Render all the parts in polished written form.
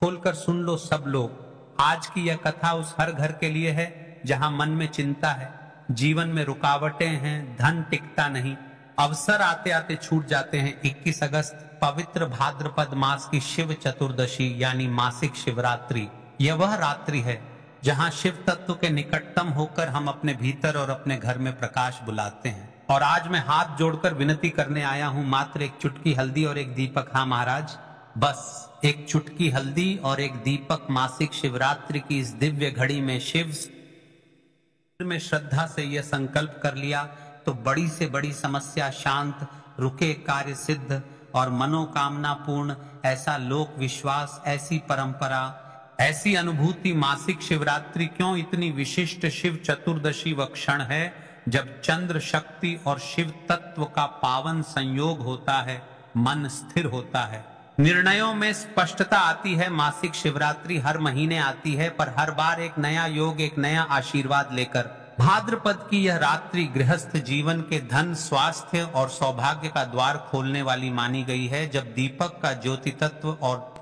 खोलकर सुन लो सब लोग। आज की यह कथा उस हर घर के लिए है जहां मन में चिंता है, जीवन में रुकावटें हैं, धन टिकता नहीं, अवसर आते आते छूट जाते हैं। 21 अगस्त पवित्र भाद्रपद मास की शिव चतुर्दशी यानी मासिक शिवरात्रि, यह वह रात्रि है जहां शिव तत्व के निकटतम होकर हम अपने भीतर और अपने घर में प्रकाश बुलाते हैं। और आज मैं हाथ जोड़कर विनती करने आया हूं, मात्र एक चुटकी हल्दी और एक दीपक। हाँ महाराज, बस एक चुटकी हल्दी और एक दीपक मासिक शिवरात्रि की इस दिव्य घड़ी में शिव में श्रद्धा से यह संकल्प कर लिया तो बड़ी से बड़ी समस्या शांत, रुके कार्य सिद्ध और मनोकामना पूर्ण। ऐसा लोक विश्वास, ऐसी परंपरा, ऐसी अनुभूति मासिक शिवरात्रि क्यों इतनी विशिष्ट शिव चतुर्दशी व क्षण है जब चंद्र शक्ति और शिव तत्व का पावन संयोग होता है, मन स्थिर होता है, निर्णयों में स्पष्टता आती है। मासिक शिवरात्रि हर महीने आती है पर हर बार एक नया योग, एक नया आशीर्वाद लेकर। भाद्रपद की यह रात्रि गृहस्थ जीवन के धन, स्वास्थ्य और सौभाग्य का द्वार खोलने वाली मानी गई है, जब दीपक का ज्योति तत्व और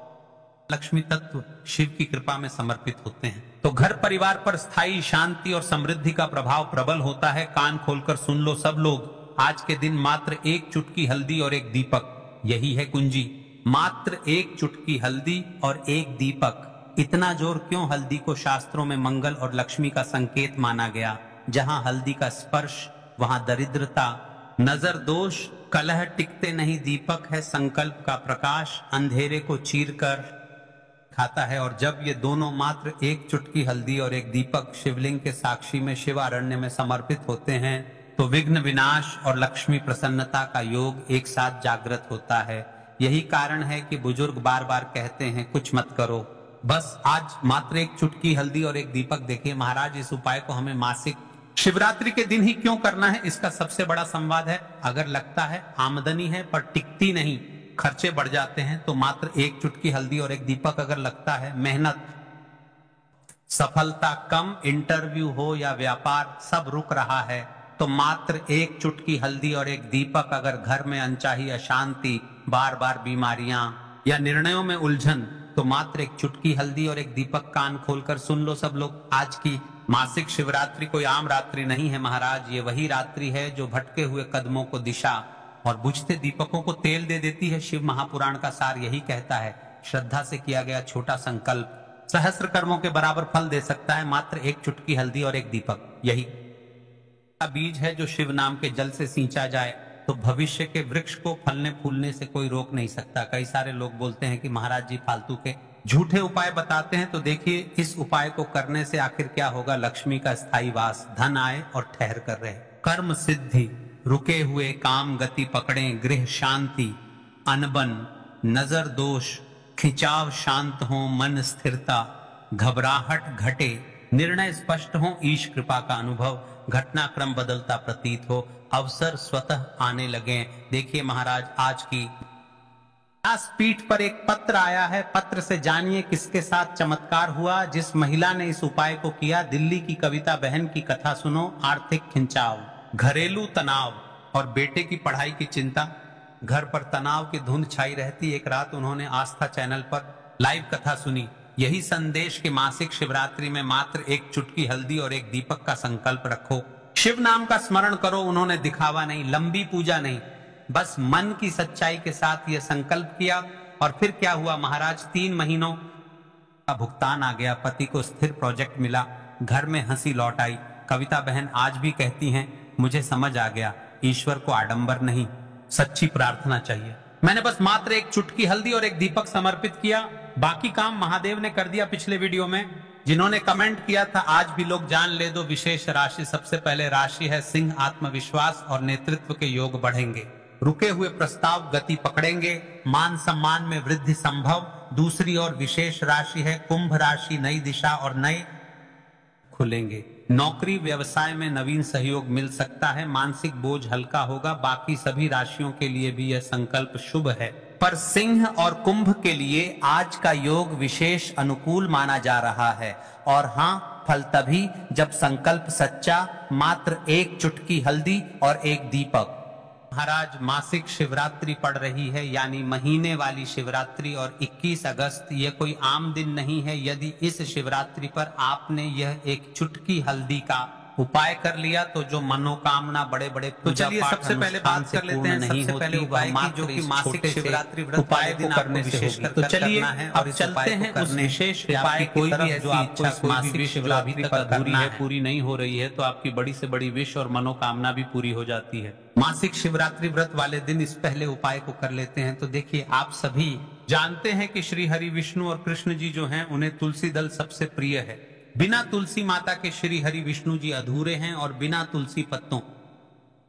लक्ष्मी तत्व शिव की कृपा में समर्पित होते हैं तो घर परिवार पर स्थायी शांति और समृद्धि का प्रभाव प्रबल होता है। कान खोलकर सुन लो सब लोग। आज के दिन मात्र एक चुटकी हल्दी और एक दीपक, यही है कुंजी। मात्र एक चुटकी हल्दी और एक दीपक। इतना जोर क्यों? हल्दी को शास्त्रों में मंगल और लक्ष्मी का संकेत माना गया। जहां हल्दी का स्पर्श वहां दरिद्रता, नजर दोष, कलह टिकते नहीं। दीपक है संकल्प का प्रकाश, अंधेरे को चीरकर खाता है। और जब ये दोनों मात्र एक चुटकी हल्दी और एक दीपक शिवलिंग के साक्षी में शिवारण्य में समर्पित होते हैं तो विघ्न विनाश और लक्ष्मी प्रसन्नता का योग एक साथ जागृत होता है। यही कारण है कि बुजुर्ग बार बार कहते हैं कुछ मत करो, बस आज मात्र एक चुटकी हल्दी और एक दीपक। देखिए महाराज, इस उपाय को हमें मासिक शिवरात्रि के दिन ही क्यों करना है, इसका सबसे बड़ा संवाद है। अगर लगता है आमदनी है पर टिकती नहीं, खर्चे बढ़ जाते हैं, तो मात्र एक चुटकी हल्दी और एक दीपक। अगर लगता है मेहनत, सफलता कम, इंटरव्यू हो या व्यापार सब रुक रहा है, तो मात्र एक चुटकी हल्दी और एक दीपक। अगर घर में अनचाही अशांति, बार बार बीमारियां या निर्णयों में उलझन, तो मात्र एक चुटकी हल्दी और एक दीपक। कान खोलकर सुन लो सब लोग। आज की मासिक शिवरात्रि कोई आम रात्रि नहीं है महाराज, ये वही रात्रि है जो भटके हुए कदमों को दिशा और बुझते दीपकों को तेल दे देती है। शिव महापुराण का सार यही कहता है, श्रद्धा से किया गया छोटा संकल्प सहस्त्र कर्मों के बराबर फल दे सकता है। मात्र एक चुटकी हल्दी और एक दीपक, यही बीज है जो शिव नाम के जल से सींचा जाए तो भविष्य के वृक्ष को फलने फूलने से कोई रोक नहीं सकता। कई सारे लोग बोलते हैं कि महाराज जी फालतू के झूठे उपाय बताते हैं, तो देखिए इस उपाय को करने से आखिर क्या होगा। लक्ष्मी का स्थायी वास, धन आए और ठहर कर रहे, कर्म सिद्धि, रुके हुए काम गति पकड़े, गृह शांति, अनबन, नजर दोष, खिंचाव शांत हो, मन स्थिरता, घबराहट घटे, निर्णय स्पष्ट हो, ईश कृपा का अनुभव, घटनाक्रम बदलता प्रतीत हो, अवसर स्वतः आने लगे। देखिए महाराज, आज की पीठ पर एक पत्र आया है। पत्र से जानिए किसके साथ चमत्कार हुआ। जिस महिला ने इस उपाय को किया, दिल्ली की कविता बहन की कथा सुनो। आर्थिक खिंचाव, घरेलू तनाव और बेटे की पढ़ाई की चिंता, घर पर तनाव की धुंध छाई रहती। एक रात उन्होंने आस्था चैनल पर लाइव कथा सुनी। यही संदेश के मासिक शिवरात्रि में मात्र एक चुटकी हल्दी और एक दीपक का संकल्प रखो। शिव नाम का स्मरण करो। उन्होंने दिखावा नहीं, लंबी पूजा नहीं, बस मन की सच्चाई के साथ यह संकल्प किया। और फिर क्या हुआ महाराज, 3 महीनों का भुगतान आ गया, पति को स्थिर प्रोजेक्ट मिला, घर में हंसी लौट आई। कविता बहन आज भी कहती हैं, मुझे समझ आ गया, ईश्वर को आडंबर नहीं, सच्ची प्रार्थना चाहिए। मैंने बस मात्र एक चुटकी हल्दी और एक दीपक समर्पित किया, बाकी काम महादेव ने कर दिया। पिछले वीडियो में जिन्होंने कमेंट किया था, आज भी लोग जान ले दो विशेष राशि। सबसे पहले राशि है सिंह, आत्मविश्वास और नेतृत्व के योग बढ़ेंगे, रुके हुए प्रस्ताव गति पकड़ेंगे, मान सम्मान में वृद्धि संभव। दूसरी और विशेष राशि है कुंभ राशि, नई दिशा और नए खुलेंगे। नौकरी व्यवसाय में नवीन सहयोग मिल सकता है, मानसिक बोझ हल्का होगा। बाकी सभी राशियों के लिए भी यह संकल्प शुभ है, पर सिंह और कुंभ के लिए आज का योग विशेष अनुकूल माना जा रहा है। और हाँ, फल तभी जब संकल्प सच्चा, मात्र एक चुटकी हल्दी और एक दीपक। महाराज मासिक शिवरात्रि पड़ रही है, यानी महीने वाली शिवरात्रि, और 21 अगस्त ये कोई आम दिन नहीं है। यदि इस शिवरात्रि पर आपने यह एक चुटकी हल्दी का उपाय कर लिया तो जो मनोकामना बड़े बड़े पूजा पाठ सबसे पहले बात कर लेते हैं सबसे पहले उपाय की, जो कि मासिक शिवरात्रि व्रत उपाय को करने से होगी। तो चलिए अब चलते हैं उस विशेष उपाय कोई भी जो आपको इस मासिक शिवरात्रि तक अधूरी है, पूरी नहीं हो रही है, तो आपकी बड़ी से बड़ी विश और मनोकामना भी पूरी हो जाती है। मासिक शिवरात्रि व्रत वाले दिन इस पहले उपाय को कर लेते हैं। तो देखिए, आप सभी जानते हैं कि श्री हरि विष्णु और कृष्ण जी जो हैं उन्हें तुलसी दल सबसे प्रिय है। बिना तुलसी माता के श्री हरि विष्णु जी अधूरे हैं, और बिना तुलसी पत्तों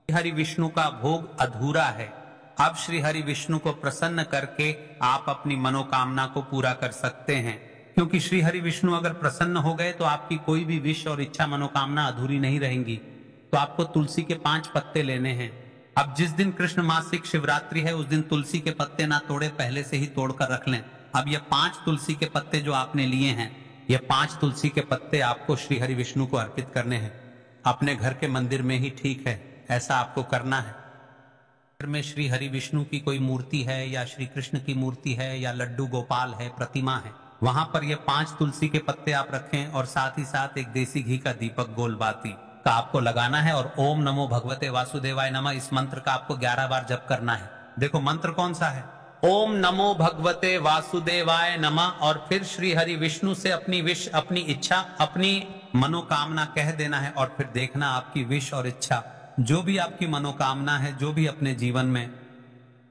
हरि विष्णु का भोग अधूरा है। अब श्री हरि विष्णु को प्रसन्न करके आप अपनी मनोकामना को पूरा कर सकते हैं, क्योंकि श्री हरि विष्णु अगर प्रसन्न हो गए तो आपकी कोई भी विश और इच्छा मनोकामना अधूरी नहीं रहेंगी। तो आपको तुलसी के 5 पत्ते लेने हैं। अब जिस दिन कृष्ण मासिक शिवरात्रि है उस दिन तुलसी के पत्ते ना तोड़े, पहले से ही तोड़कर रख लें। अब ये 5 तुलसी के पत्ते जो आपने लिए हैं, ये 5 तुलसी के पत्ते आपको श्री हरि विष्णु को अर्पित करने हैं। अपने घर के मंदिर में ही ठीक है, ऐसा आपको करना है। घर में श्री हरि विष्णु की कोई मूर्ति है, या श्री कृष्ण की मूर्ति है, या लड्डू गोपाल है, प्रतिमा है, वहां पर ये 5 तुलसी के पत्ते आप रखें, और साथ ही साथ एक देसी घी का दीपक गोलबाती का आपको लगाना है। और ओम नमो भगवते वासुदेवाय नमः, इस मंत्र का आपको 11 बार जप करना है। देखो मंत्र कौन सा है, ओम नमो भगवते वासुदेवाय नमः, और फिर श्री हरि विष्णु से अपनी विश, अपनी इच्छा, अपनी मनोकामना कह देना है। और फिर देखना आपकी विश और इच्छा, जो भी आपकी मनोकामना है, जो भी अपने जीवन में,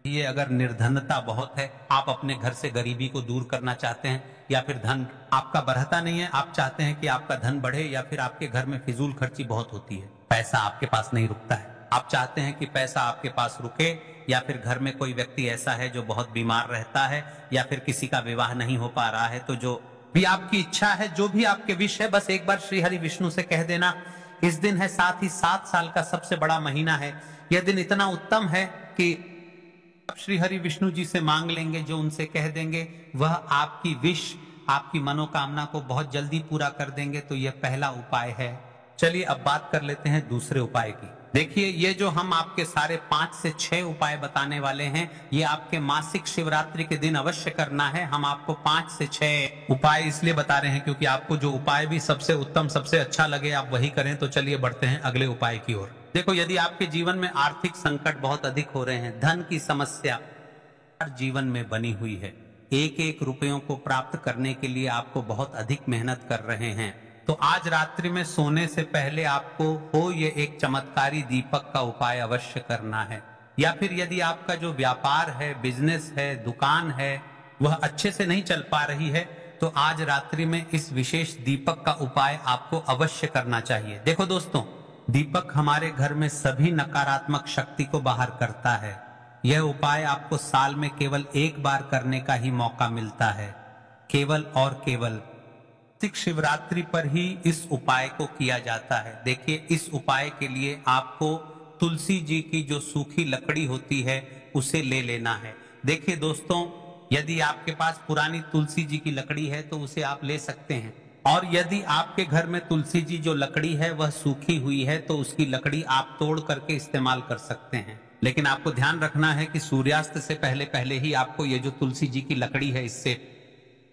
ये अगर निर्धनता बहुत है, आप अपने घर से गरीबी को दूर करना चाहते हैं, या फिर धन आपका बढ़ता नहीं है, आप चाहते हैं कि आपका धन बढ़े, या फिर आपके घर में फिजूल खर्ची बहुत होती है, पैसा आपके पास नहीं रुकता है, आप चाहते हैं कि पैसा आपके पास रुके, या फिर घर में कोई व्यक्ति ऐसा है जो बहुत बीमार रहता है, या फिर किसी का विवाह नहीं हो पा रहा है, तो जो भी आपकी इच्छा है, जो भी आपके विश है, बस एक बार श्री हरि विष्णु से कह देना। इस दिन है, साथ ही 7 साल का सबसे बड़ा महीना है। यह दिन इतना उत्तम है कि आप श्री हरि विष्णु जी से मांग लेंगे, जो उनसे कह देंगे वह आपकी विश, आपकी मनोकामना को बहुत जल्दी पूरा कर देंगे। तो यह पहला उपाय है। चलिए अब बात कर लेते हैं दूसरे उपाय की। देखिए, ये जो हम आपके सारे 5 से 6 उपाय बताने वाले हैं, ये आपके मासिक शिवरात्रि के दिन अवश्य करना है। हम आपको 5 से 6 उपाय इसलिए बता रहे हैं क्योंकि आपको जो उपाय भी सबसे उत्तम, सबसे अच्छा लगे, आप वही करें। तो चलिए बढ़ते हैं अगले उपाय की ओर। देखो, यदि आपके जीवन में आर्थिक संकट बहुत अधिक हो रहे हैं, धन की समस्या हर जीवन में बनी हुई है, एक एक रुपयों को प्राप्त करने के लिए आपको बहुत अधिक मेहनत कर रहे हैं, तो आज रात्रि में सोने से पहले आपको हो ये एक चमत्कारी दीपक का उपाय अवश्य करना है। या फिर यदि आपका जो व्यापार है, बिजनेस है, दुकान है, वह अच्छे से नहीं चल पा रही है, तो आज रात्रि में इस विशेष दीपक का उपाय आपको अवश्य करना चाहिए। देखो दोस्तों, दीपक हमारे घर में सभी नकारात्मक शक्ति को बाहर करता है। यह उपाय आपको साल में केवल 1 बार करने का ही मौका मिलता है, केवल और केवल शिवरात्रि पर ही इस उपाय को किया जाता है। देखिए, इस उपाय के लिए आपको तुलसी जी की जो सूखी लकड़ी होती है उसे ले लेना है। देखिए दोस्तों, यदि आपके पास पुरानी तुलसी जी की लकड़ी है तो उसे आप ले सकते हैं, और यदि आपके घर में तुलसी जी जो लकड़ी है वह सूखी हुई है तो उसकी लकड़ी आप तोड़ करके इस्तेमाल कर सकते हैं। लेकिन आपको ध्यान रखना है कि सूर्यास्त से पहले पहले ही आपको ये जो तुलसी जी की लकड़ी है इससे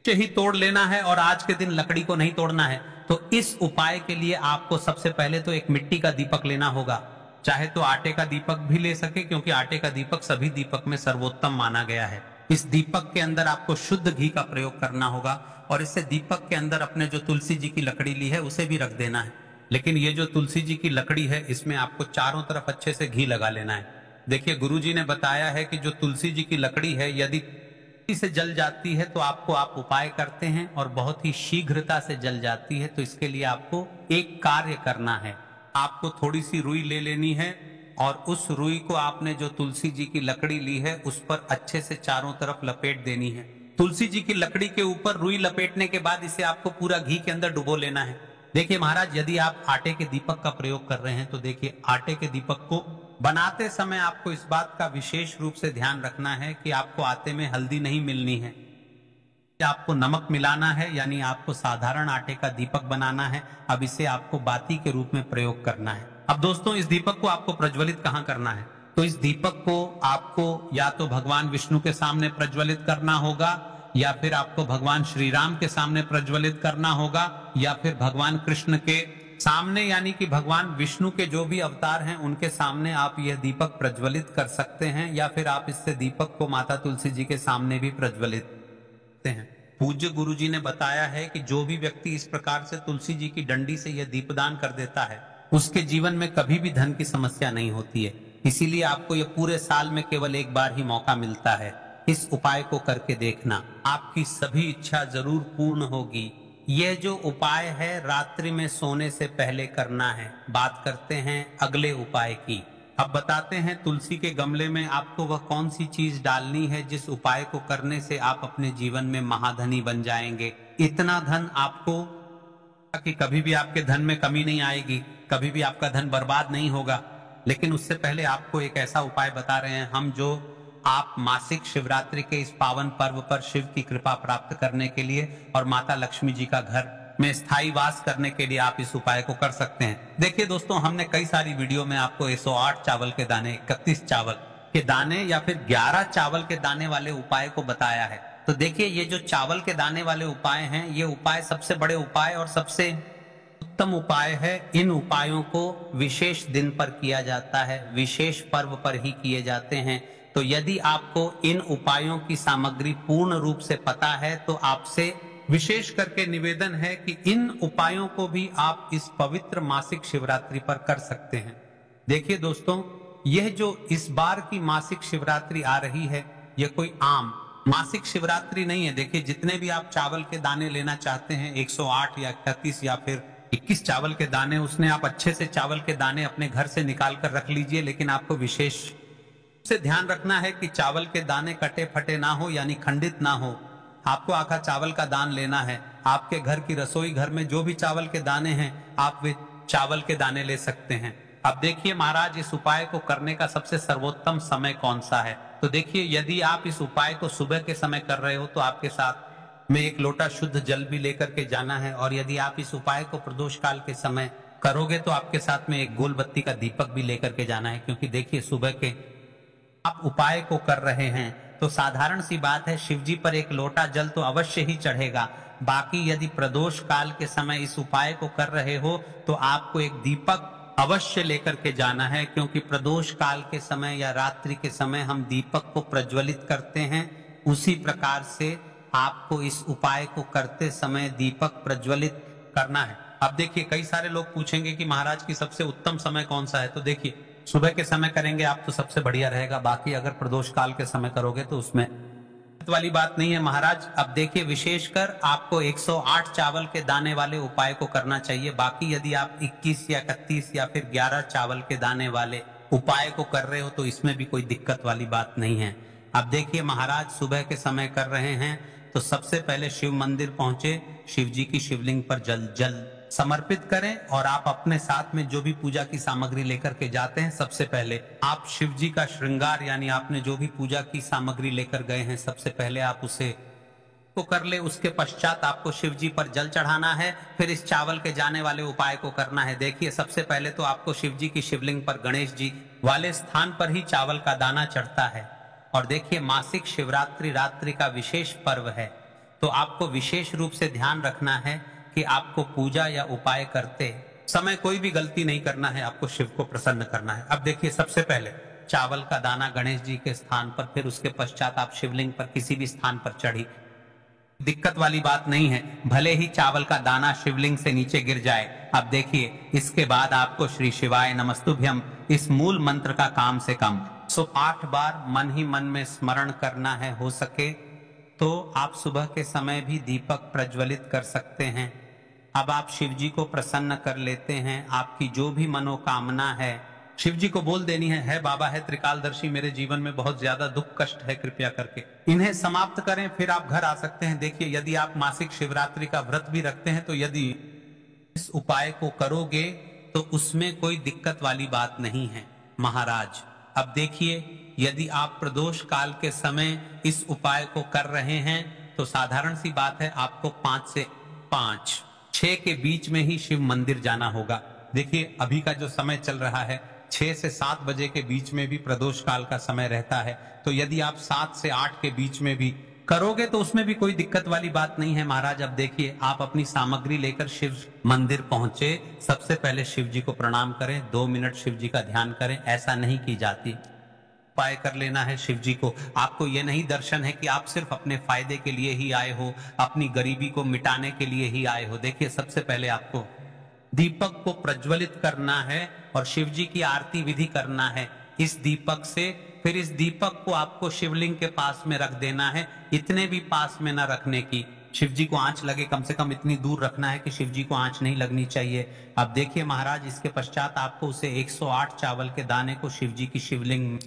ही तोड़ लेना है, और आज के दिन लकड़ी को नहीं तोड़ना है। तो इस उपाय के लिए आपको सबसे पहले तो एक मिट्टी का दीपक लेना होगा। चाहे तो आटे का दीपक भी ले सके, क्योंकि आटे का दीपक सभी दीपक में सर्वोत्तम माना गया है। इस दीपक के अंदर आपको शुद्ध घी का प्रयोग करना होगा, और इससे दीपक के अंदर अपने जो तुलसी जी की लकड़ी ली है उसे भी रख देना है। लेकिन ये जो तुलसी जी की लकड़ी है, इसमें आपको चारों तरफ अच्छे से घी लगा लेना है। देखिए, गुरुजी ने बताया है कि जो तुलसी जी की लकड़ी है यदि से जल जाती है तो आप उपाय करते हैं और बहुत ही शीघ्रता से जल जाती है। तो इसके लिए आपको एक कार्य करना है। आपको थोड़ी सी रुई ले लेनी है, और उस रुई को आपने जो तुलसी जी की लकड़ी ली है उस पर अच्छे से चारों तरफ लपेट देनी है। तुलसी जी की लकड़ी के ऊपर रुई लपेटने के बाद इसे आपको पूरा घी के अंदर डुबो लेना है। देखिए महाराज, यदि आप आटे के दीपक का प्रयोग कर रहे हैं तो देखिए, आटे के दीपक को बनाते समय आपको इस बात का विशेष रूप से ध्यान रखना है कि आपको आटे में हल्दी नहीं मिलनी है, आपको नमक मिलाना है, यानी आपको साधारण आटे का दीपक बनाना है। अब इसे आपको बाती के रूप में प्रयोग करना है। अब दोस्तों, इस दीपक को आपको प्रज्वलित कहाँ करना है? तो इस दीपक को आपको या तो भगवान विष्णु के सामने प्रज्वलित करना होगा, या फिर आपको भगवान श्री राम के सामने प्रज्वलित करना होगा, या फिर भगवान कृष्ण के सामने, यानी कि भगवान विष्णु के जो भी अवतार हैं उनके सामने आप यह दीपक प्रज्वलित कर सकते हैं, या फिर आप इससे दीपक को माता तुलसी जी के सामने भी प्रज्वलित करते हैं। पूज्य गुरु जी ने बताया है कि जो भी व्यक्ति इस प्रकार से तुलसी जी की डंडी से यह दीपदान कर देता है उसके जीवन में कभी भी धन की समस्या नहीं होती है। इसीलिए आपको यह पूरे साल में केवल एक बार ही मौका मिलता है। इस उपाय को करके देखना, आपकी सभी इच्छा जरूर पूर्ण होगी। यह जो उपाय है रात्रि में सोने से पहले करना है। बात करते हैं अगले उपाय की। अब बताते हैं तुलसी के गमले में आपको वह कौन सी चीज डालनी है जिस उपाय को करने से आप अपने जीवन में महाधनी बन जाएंगे। इतना धन आपको कि कभी भी आपके धन में कमी नहीं आएगी, कभी भी आपका धन बर्बाद नहीं होगा। लेकिन उससे पहले आपको एक ऐसा उपाय बता रहे हैं हम, जो आप मासिक शिवरात्रि के इस पावन पर्व पर शिव की कृपा प्राप्त करने के लिए और माता लक्ष्मी जी का घर में स्थायी वास करने के लिए आप इस उपाय को कर सकते हैं। देखिए दोस्तों, हमने कई सारी वीडियो में आपको 108 चावल के दाने, 31 चावल के दाने या फिर 11 चावल के दाने वाले उपाय को बताया है। तो देखिए, ये जो चावल के दाने वाले उपाय हैं, ये उपाय सबसे बड़े उपाय और सबसे उत्तम उपाय है। इन उपायों को विशेष दिन पर किया जाता है, विशेष पर्व पर ही किए जाते हैं। तो यदि आपको इन उपायों की सामग्री पूर्ण रूप से पता है तो आपसे विशेष करके निवेदन है कि इन उपायों को भी आप इस पवित्र मासिक शिवरात्रि पर कर सकते हैं। देखिए दोस्तों, यह जो इस बार की मासिक शिवरात्रि आ रही है, यह कोई आम मासिक शिवरात्रि नहीं है। देखिए, जितने भी आप चावल के दाने लेना चाहते हैं, 108 या 31 या फिर 21 चावल के दाने, उसने आप अच्छे से चावल के दाने अपने घर से निकाल कर रख लीजिए। लेकिन आपको विशेष से ध्यान रखना है कि चावल के दाने कटे फटे ना हो, यानी खंडित ना हो। आपको आखा चावल का दान लेना है। आपके घर की रसोई घर में जो भी चावल के दाने हैं, आप वे चावल के दाने ले सकते हैं। अब देखिए महाराज, इस उपाय को करने का सबसे सर्वोत्तम समय कौन सा है? तो देखिए, यदि आप इस उपाय को सुबह के समय कर रहे हो तो आपके साथ में एक लोटा शुद्ध जल भी लेकर के जाना है। और यदि आप इस उपाय को प्रदोष काल के समय करोगे तो आपके साथ में एक गोल बत्ती का दीपक भी लेकर के जाना है। क्योंकि देखिए, सुबह के आप उपाय को कर रहे हैं तो साधारण सी बात है, शिव जी पर एक लोटा जल तो अवश्य ही चढ़ेगा। बाकी यदि प्रदोष काल के समय इस उपाय को कर रहे हो तो आपको एक दीपक अवश्य लेकर के जाना है। क्योंकि प्रदोष काल के समय या रात्रि के समय हम दीपक को प्रज्वलित करते हैं, उसी प्रकार से आपको इस उपाय को करते समय दीपक प्रज्वलित करना है। अब देखिए, कई सारे लोग पूछेंगे कि महाराज की सबसे उत्तम समय कौन सा है? तो देखिए, सुबह के समय करेंगे आप तो सबसे बढ़िया रहेगा। बाकी अगर प्रदोष काल के समय करोगे तो उसमें वाली बात नहीं है महाराज। अब देखिए, विशेषकर आपको 108 चावल के दाने वाले उपाय को करना चाहिए। बाकी यदि आप 21 या 31 या फिर 11 चावल के दाने वाले उपाय को कर रहे हो तो इसमें भी कोई दिक्कत वाली बात नहीं है। अब देखिए महाराज, सुबह के समय कर रहे हैं तो सबसे पहले शिव मंदिर पहुंचे, शिव जी की शिवलिंग पर जल समर्पित करें। और आप अपने साथ में जो भी पूजा की सामग्री लेकर के जाते हैं, सबसे पहले आप शिव जी का श्रृंगार, यानी आपने जो भी पूजा की सामग्री लेकर गए हैं, सबसे पहले आप उसे को कर ले। उसके पश्चात आपको शिव जी पर जल चढ़ाना है, फिर इस चावल के जाने वाले उपाय को करना है। देखिए, सबसे पहले तो आपको शिव जी की शिवलिंग पर गणेश जी वाले स्थान पर ही चावल का दाना चढ़ता है। और देखिए, मासिक शिवरात्रि रात्रि का विशेष पर्व है, तो आपको विशेष रूप से ध्यान रखना है कि आपको पूजा या उपाय करते समय कोई भी गलती नहीं करना है, आपको शिव को प्रसन्न करना है। अब देखिए, सबसे पहले चावल का दाना गणेश जी के स्थान पर, फिर उसके पश्चात आप शिवलिंग पर किसी भी स्थान पर चढ़ी, दिक्कत वाली बात नहीं है, भले ही चावल का दाना शिवलिंग से नीचे गिर जाए। अब देखिए, इसके बाद आपको श्री शिवाय नमस्तुभ्यम इस मूल मंत्र का कम से कम 108 बार मन ही मन में स्मरण करना है। हो सके तो आप सुबह के समय भी दीपक प्रज्वलित कर सकते हैं। अब आप शिव जी को प्रसन्न कर लेते हैं। आपकी जो भी मनोकामना है शिव जी को बोल देनी है बाबा, है त्रिकालदर्शी, मेरे जीवन में बहुत ज्यादा दुख कष्ट है, कृपया करके इन्हें समाप्त करें। फिर आप घर आ सकते हैं। देखिए, यदि आप मासिक शिवरात्रि का व्रत भी रखते हैं तो यदि इस उपाय को करोगे तो उसमें कोई दिक्कत वाली बात नहीं है महाराज। अब देखिए, यदि आप प्रदोष काल के समय इस उपाय को कर रहे हैं तो साधारण सी बात है, आपको 5 से 6 के बीच में ही शिव मंदिर जाना होगा। देखिए, अभी का जो समय चल रहा है 6 से 7 बजे के बीच में भी प्रदोष काल का समय रहता है। तो यदि आप 7 से 8 के बीच में भी करोगे तो उसमें भी कोई दिक्कत वाली बात नहीं है महाराज। अब देखिए, आप अपनी सामग्री लेकर शिव मंदिर पहुंचे, सबसे पहले शिव जी को प्रणाम करें, 2 मिनट शिव जी का ध्यान करें। ऐसा नहीं की जाती, उपाय कर लेना है शिव जी को। आपको यह नहीं दर्शन है कि आप सिर्फ अपने फायदे के लिए ही आए हो, अपनी गरीबी को मिटाने के लिए ही आए हो। देखिए, सबसे पहले आपको दीपक को प्रज्वलित करना है और शिव जी की आरती विधि करना है इस दीपक से। फिर इस दीपक को आपको शिवलिंग के पास में रख देना है, इतने भी पास में ना रखने की, शिव जी को आंच लगे, कम से कम इतनी दूर रखना है कि शिव जी को आंच नहीं लगनी चाहिए। अब देखिए महाराज, इसके पश्चात आपको उसे 108 चावल के दाने को शिव जी की शिवलिंग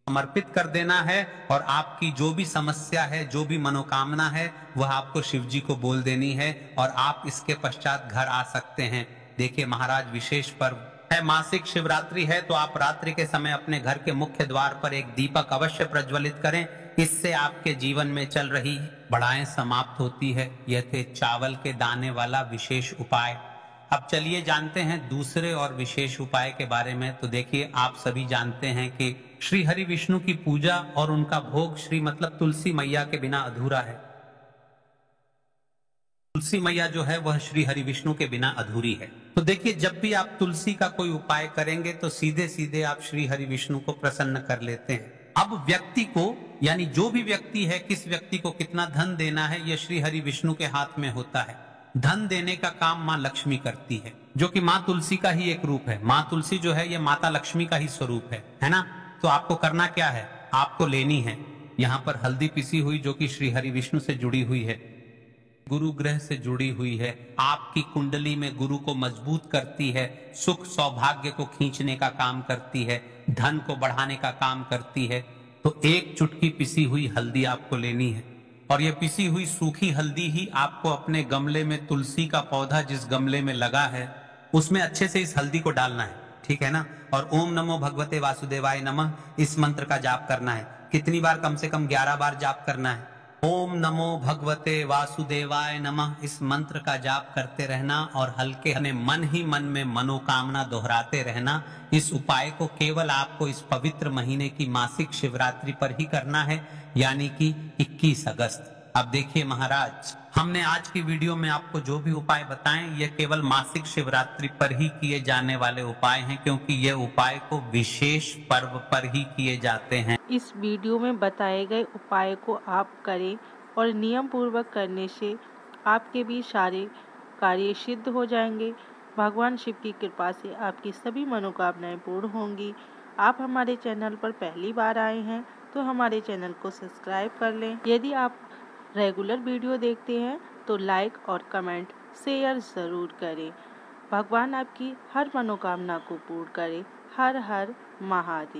समर्पित कर देना है और आपकी जो भी समस्या है, जो भी मनोकामना है, वह आपको शिव जी को बोल देनी है और आप इसके पश्चात घर आ सकते हैं। देखिए महाराज, विशेष पर्व है, मासिक शिवरात्रि है, तो आप रात्रि के समय अपने घर के मुख्य द्वार पर एक दीपक अवश्य प्रज्वलित करें। इससे आपके जीवन में चल रही बड़ाएं समाप्त होती है। यह थे चावल के दाने वाला विशेष उपाय। अब चलिए जानते हैं दूसरे और विशेष उपाय के बारे में। तो देखिए, आप सभी जानते हैं कि श्री हरि विष्णु की पूजा और उनका भोग श्री मतलब तुलसी मैया के बिना अधूरा है। तुलसी मैया जो है वह श्री हरि विष्णु के बिना अधूरी है। तो देखिए, जब भी आप तुलसी का कोई उपाय करेंगे तो सीधे सीधे आप श्री हरि विष्णु को प्रसन्न कर लेते हैं। अब व्यक्ति को, यानी जो भी व्यक्ति है, किस व्यक्ति को कितना धन देना है, यह श्री हरि विष्णु के हाथ में होता है। धन देने का काम माँ लक्ष्मी करती है, जो कि माँ तुलसी का ही एक रूप है। माँ तुलसी जो है यह माता लक्ष्मी का ही स्वरूप है ना। तो आपको करना क्या है, आपको लेनी है यहाँ पर हल्दी पिसी हुई, जो कि श्री हरि विष्णु से जुड़ी हुई है, गुरु ग्रह से जुड़ी हुई है, आपकी कुंडली में गुरु को मजबूत करती है, सुख सौभाग्य को खींचने का काम करती है, धन को बढ़ाने का काम करती है। तो एक चुटकी पिसी हुई हल्दी आपको लेनी है और ये पिसी हुई सूखी हल्दी ही आपको अपने गमले में, तुलसी का पौधा जिस गमले में लगा है उसमें अच्छे से इस हल्दी को डालना है, ठीक है ना। और ओम नमो भगवते वासुदेवाय नमः इस मंत्र का जाप करना है। कितनी बार? कम से कम 11 बार जाप करना है। ओम नमो भगवते वासुदेवाय नमः इस मंत्र का जाप करते रहना और हल्के हल्के मन ही मन में मनोकामना दोहराते रहना। इस उपाय को केवल आपको इस पवित्र महीने की मासिक शिवरात्रि पर ही करना है, यानी कि 21 अगस्त। अब देखिए महाराज, हमने आज की वीडियो में आपको जो भी उपाय बताएं ये केवल मासिक शिवरात्रि पर ही किए जाने वाले उपाय हैं, क्योंकि ये उपाय को विशेष पर्व पर ही किए जाते हैं। इस वीडियो में बताए गए उपाय को आप करें और नियम पूर्वक करने से आपके भी सारे कार्य सिद्ध हो जाएंगे। भगवान शिव की कृपा से आपकी सभी मनोकामनाएं पूर्ण होंगी। आप हमारे चैनल पर पहली बार आए हैं तो हमारे चैनल को सब्सक्राइब कर लें। यदि आप रेगुलर वीडियो देखते हैं तो लाइक और कमेंट शेयर ज़रूर करें। भगवान आपकी हर मनोकामना को पूर्ण करे। हर हर महादेव।